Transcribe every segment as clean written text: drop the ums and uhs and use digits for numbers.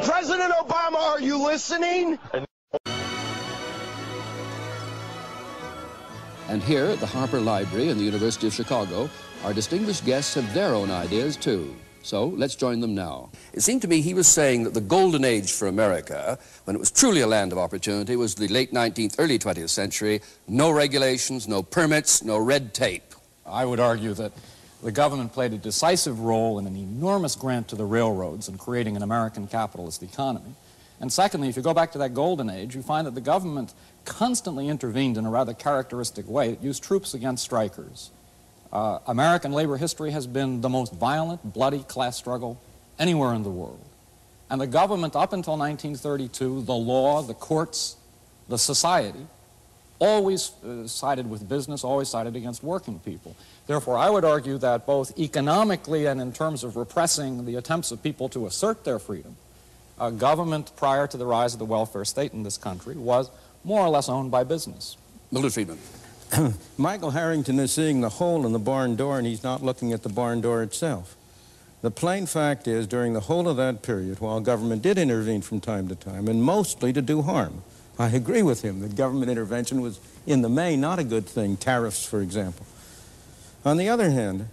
President Obama, are you listening? And here at the Harper Library and the University of Chicago, our distinguished guests have their own ideas too. So let's join them now. It seemed to me he was saying that the golden age for America, when it was truly a land of opportunity, was the late 19th, early 20th century. No regulations, no permits, no red tape. I would argue that the government played a decisive role in an enormous grant to the railroads in creating an American capitalist economy. And secondly, if you go back to that golden age, you find that the government constantly intervened in a rather characteristic way. It used troops against strikers. American labor history has been the most violent, bloody class struggle anywhere in the world. And the government, up until 1932, the law, the courts, the society, always sided with business, always sided against working people. Therefore, I would argue that both economically and in terms of repressing the attempts of people to assert their freedom, government prior to the rise of the welfare state in this country was more or less owned by business. Milton Friedman. Michael Harrington is seeing the hole in the barn door, and he's not looking at the barn door itself. The plain fact is, during the whole of that period, while government did intervene from time to time, and mostly to do harm, I agree with him that government intervention was, in the main, not a good thing, tariffs, for example. On the other hand,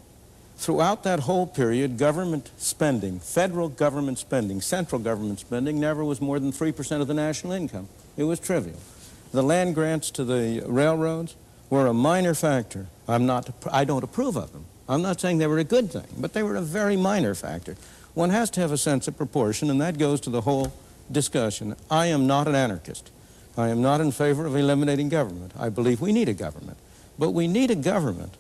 throughout that whole period, government spending, federal government spending, central government spending, never was more than 3% of the national income. It was trivial. The land grants to the railroads were a minor factor. I don't approve of them. I'm not saying they were a good thing, but they were a very minor factor. One has to have a sense of proportion, and that goes to the whole discussion. I am not an anarchist. I am not in favor of eliminating government. I believe we need a government. But we need a government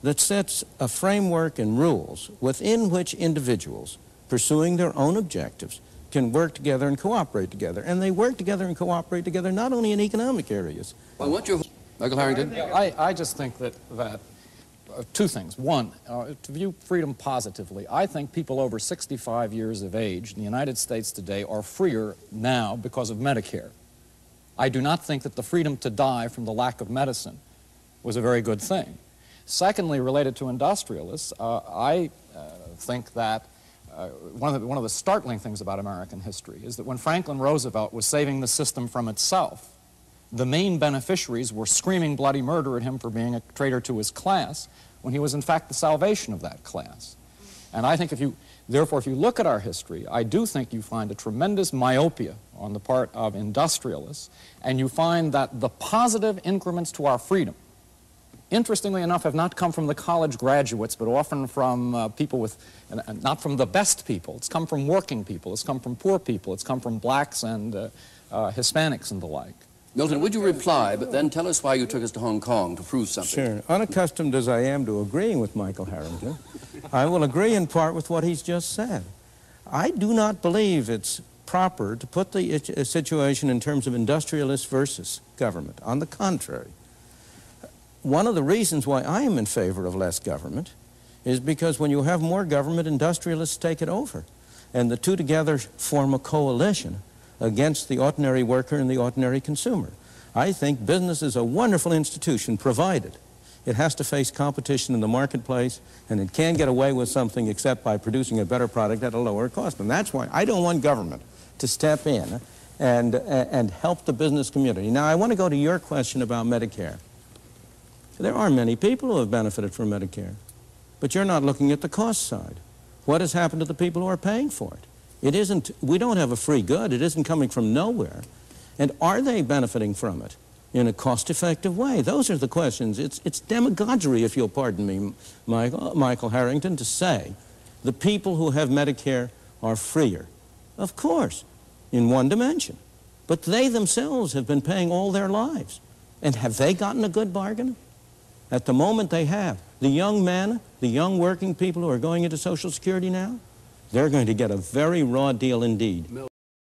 that sets a framework and rules within which individuals, pursuing their own objectives, can work together and cooperate together. And they work together and cooperate together not only in economic areas. Well, what you... Michael Harrington? I just think that two things. One, to view freedom positively, I think people over 65 years of age in the United States today are freer now because of Medicare. I do not think that the freedom to die from the lack of medicine was a very good thing. Secondly, related to industrialists, I think that one of the startling things about American history is that when Franklin Roosevelt was saving the system from itself, the main beneficiaries were screaming bloody murder at him for being a traitor to his class, when he was in fact the salvation of that class. And I think therefore, if you look at our history, I do think you find a tremendous myopia on the part of industrialists, and you find that the positive increments to our freedom, interestingly enough, have not come from the college graduates, but often from people with, not from the best people. It's come from working people, it's come from poor people, it's come from blacks and Hispanics and the like. Milton, would you reply, but then tell us why you took us to Hong Kong to prove something? Sure. Unaccustomed as I am to agreeing with Michael Harrington, I will agree in part with what he's just said. I do not believe it's proper to put the situation in terms of industrialists versus government. On the contrary, one of the reasons why I am in favor of less government is because when you have more government, industrialists take it over. And the two together form a coalition against the ordinary worker and the ordinary consumer. I think business is a wonderful institution, provided it has to face competition in the marketplace, and it can't get away with something except by producing a better product at a lower cost. And that's why I don't want government to step in and help the business community. Now, I want to go to your question about Medicare. There are many people who have benefited from Medicare, but you're not looking at the cost side. What has happened to the people who are paying for it? We don't have a free good. It isn't coming from nowhere. And are they benefiting from it in a cost-effective way? Those are the questions. It's demagoguery, if you'll pardon me, Michael Harrington, to say the people who have Medicare are freer. Of course, in one dimension. But they themselves have been paying all their lives. And have they gotten a good bargain? At the moment they have. The young men, the young working people who are going into Social Security now, they're going to get a very raw deal indeed.